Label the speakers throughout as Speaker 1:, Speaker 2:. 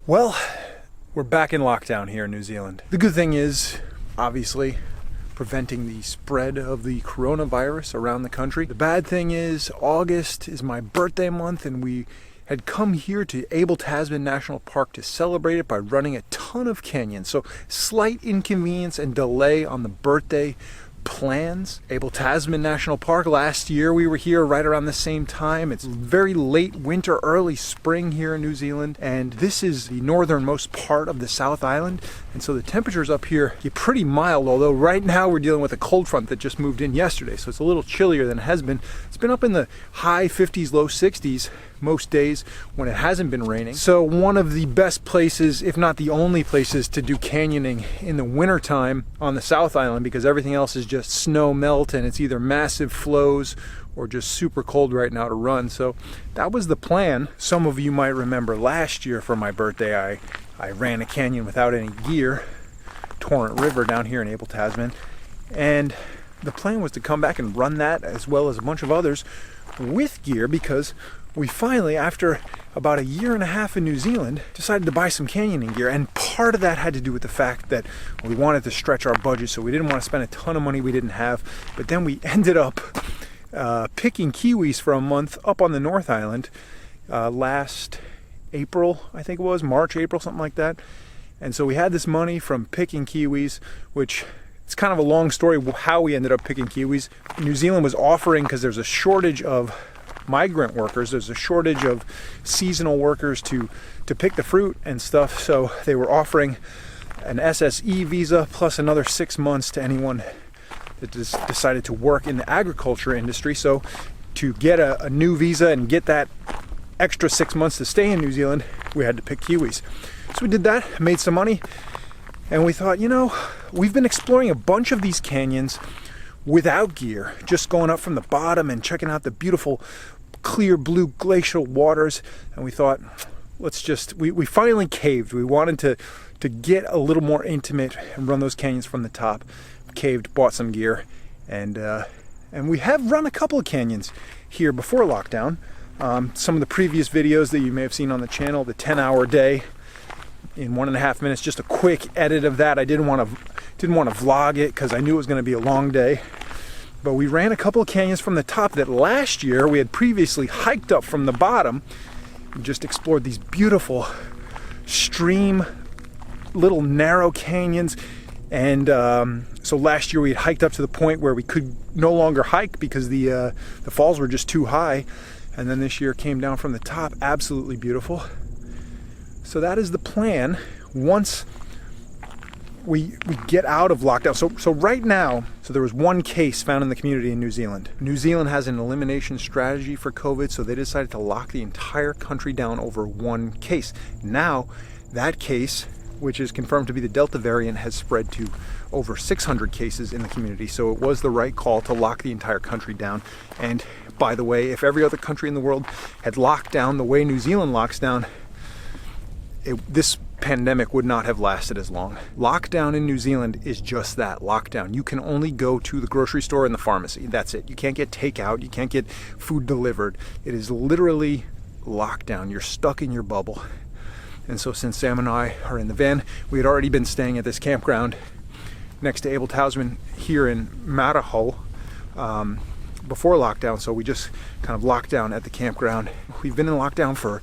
Speaker 1: Well, we're back in lockdown here in New Zealand. The good thing is, obviously, preventing the spread of the coronavirus around the country. The bad thing is, August is my birthday month, and we had come here to Abel Tasman National Park to celebrate it by running a ton of canyons. So slight inconvenience and delay on the birthday plans. Abel Tasman National Park, last year we were here right around the same time. It's very late winter, early spring here in New Zealand, and this is the northernmost part of the South Island, and so the temperatures up here get pretty mild, although right now we're dealing with a cold front that just moved in yesterday, so it's a little chillier than it has been. It's been up in the high 50s, low 60s most days when it hasn't been raining. So one of the best places, if not the only places, to do canyoning in the winter time on the South Island, because everything else is just snow melt and it's either massive flows or just super cold right now to run. So that was the plan. Some of you might remember last year for my birthday I ran a canyon without any gear, Torrent River down here in Abel Tasman, and the plan was to come back and run that as well as a bunch of others with gear, because we finally, after about a year and a half in New Zealand, decided to buy some canyoning gear. And part of that had to do with the fact that we wanted to stretch our budget, so we didn't want to spend a ton of money we didn't have. But then we ended up picking kiwis for a month up on the North Island last April, I think it was, March, April, something like that. And so we had this money from picking kiwis, which it's kind of a long story how we ended up picking kiwis. New Zealand was offering, because there's a shortage of migrant workers, there's a shortage of seasonal workers to pick the fruit and stuff, so they were offering an SSE visa plus another 6 months to anyone that decided to work in the agriculture industry. So to get a new visa and get that extra 6 months to stay in New Zealand, we had to pick kiwis. So we did that, made some money, and we thought, you know, we've been exploring a bunch of these canyons without gear, just going up from the bottom and checking out the beautiful clear blue glacial waters, and we thought, we finally caved. We wanted to get a little more intimate and run those canyons from the top. Caved, bought some gear, and we have run a couple of canyons here before lockdown. Some of the previous videos that you may have seen on the channel, the 10-hour day in 1.5 minutes, just a quick edit of that. I didn't want to vlog it because I knew it was going to be a long day. But we ran a couple of canyons from the top that last year we had previously hiked up from the bottom and just explored these beautiful stream, little narrow canyons. And so last year we had hiked up to the point where we could no longer hike because the falls were just too high. And then this year came down from the top, absolutely beautiful. So that is the plan once we get out of lockdown. So right now, there was one case found in the community in New Zealand. New Zealand has an elimination strategy for COVID, so they decided to lock the entire country down over one case. Now, that case, which is confirmed to be the Delta variant, has spread to over 600 cases in the community. So it was the right call to lock the entire country down. And by the way, if every other country in the world had locked down the way New Zealand locks down, this pandemic would not have lasted as long. Lockdown in New Zealand is just that, lockdown. You can only go to the grocery store and the pharmacy. That's it. You can't get takeout. You can't get food delivered. It is literally lockdown. You're stuck in your bubble. And so since Sam and I are in the van, we had already been staying at this campground next to Abel Tasman here in Maraho before lockdown. So we just kind of locked down at the campground. We've been in lockdown for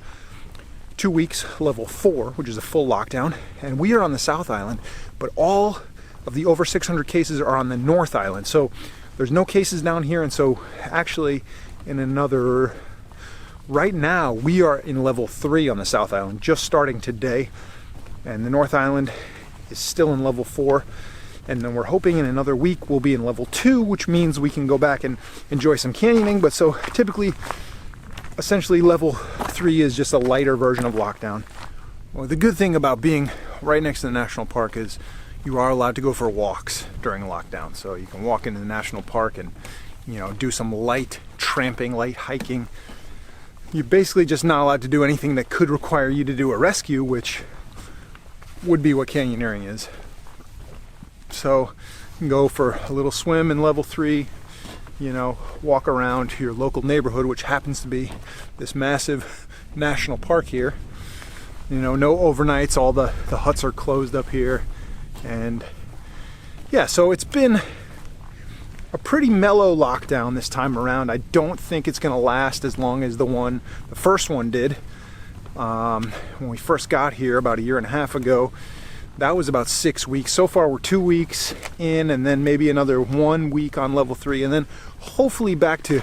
Speaker 1: 2 weeks, level 4, which is a full lockdown, and we are on the South Island, but all of the over 600 cases are on the North Island. So there's no cases down here, and so actually right now we are in level 3 on the South Island, just starting today, and the North Island is still in level 4, and then we're hoping in another week we'll be in level 2, which means we can go back and enjoy some canyoning. But so typically, essentially level 3 is just a lighter version of lockdown. Well, the good thing about being right next to the national park is you are allowed to go for walks during lockdown. So you can walk into the national park and, you know, do some light tramping, light hiking. You're basically just not allowed to do anything that could require you to do a rescue, which would be what canyoneering is. So you can go for a little swim in level 3, you know, walk around your local neighborhood, which happens to be this massive national park here. You know, no overnights, all the huts are closed up here. And yeah, so it's been a pretty mellow lockdown this time around. I don't think it's gonna last as long as the first one did. When we first got here about 1.5 years ago, that was about 6 weeks. So far we're 2 weeks in, and then maybe another 1 week on level 3, and then hopefully back to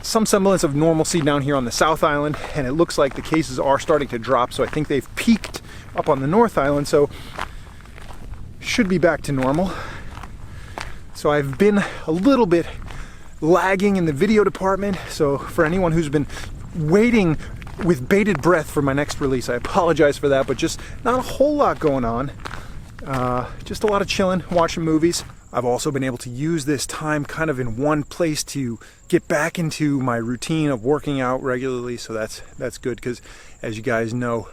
Speaker 1: some semblance of normalcy down here on the South Island. And it looks like the cases are starting to drop, so I think they've peaked up on the North Island, so should be back to normal. So I've been a little bit lagging in the video department, so for anyone who's been waiting with bated breath for my next release, I apologize for that, but just not a whole lot going on. Just a lot of chilling, watching movies. I've also been able to use this time kind of in one place to get back into my routine of working out regularly, so that's good, because as you guys know,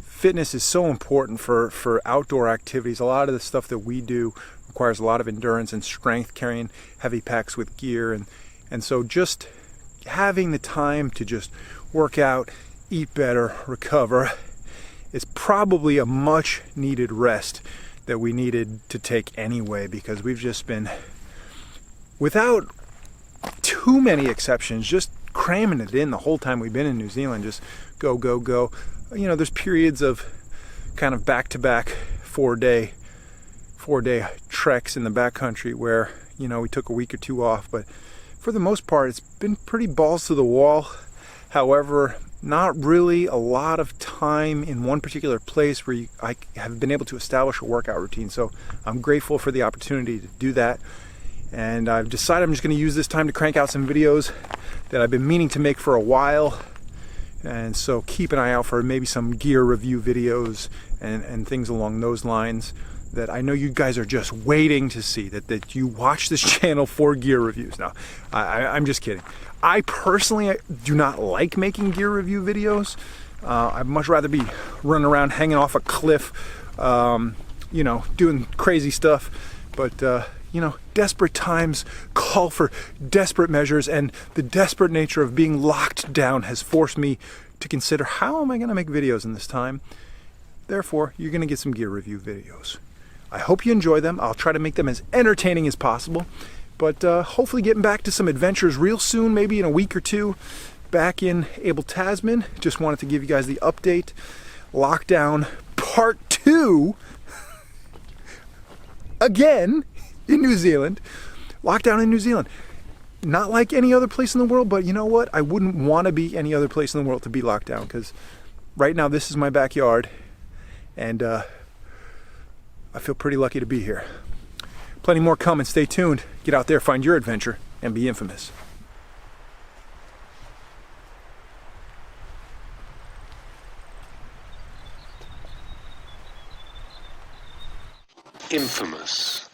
Speaker 1: fitness is so important for outdoor activities. A lot of the stuff that we do requires a lot of endurance and strength, carrying heavy packs with gear, and so just having the time to just work out, eat better, recover is probably a much needed rest that we needed to take anyway, because we've just been, without too many exceptions, just cramming it in the whole time we've been in New Zealand. Just go, go, go. You know, there's periods of kind of back-to-back four-day treks in the backcountry where, you know, we took a week or two off, but for the most part it's been pretty balls to the wall. However, not really a lot of time in one particular place where I have been able to establish a workout routine. So I'm grateful for the opportunity to do that. And I've decided I'm just going to use this time to crank out some videos that I've been meaning to make for a while. And so keep an eye out for maybe some gear review videos and things along those lines that I know you guys are just waiting to see, that you watch this channel for gear reviews. Now, I'm just kidding. I personally do not like making gear review videos. I'd much rather be running around hanging off a cliff, you know, doing crazy stuff. But, you know, desperate times call for desperate measures, and the desperate nature of being locked down has forced me to consider, how am I going to make videos in this time? Therefore, you're going to get some gear review videos. I hope you enjoy them. I'll try to make them as entertaining as possible. But hopefully getting back to some adventures real soon, maybe in a week or two, back in Abel Tasman. Just wanted to give you guys the update. Lockdown part 2, again, in New Zealand. Lockdown in New Zealand. Not like any other place in the world, but you know what? I wouldn't want to be any other place in the world to be locked down, because right now this is my backyard, and I feel pretty lucky to be here. Plenty more coming. Stay tuned. Get out there, find your adventure, and be infamous.
Speaker 2: Infamous.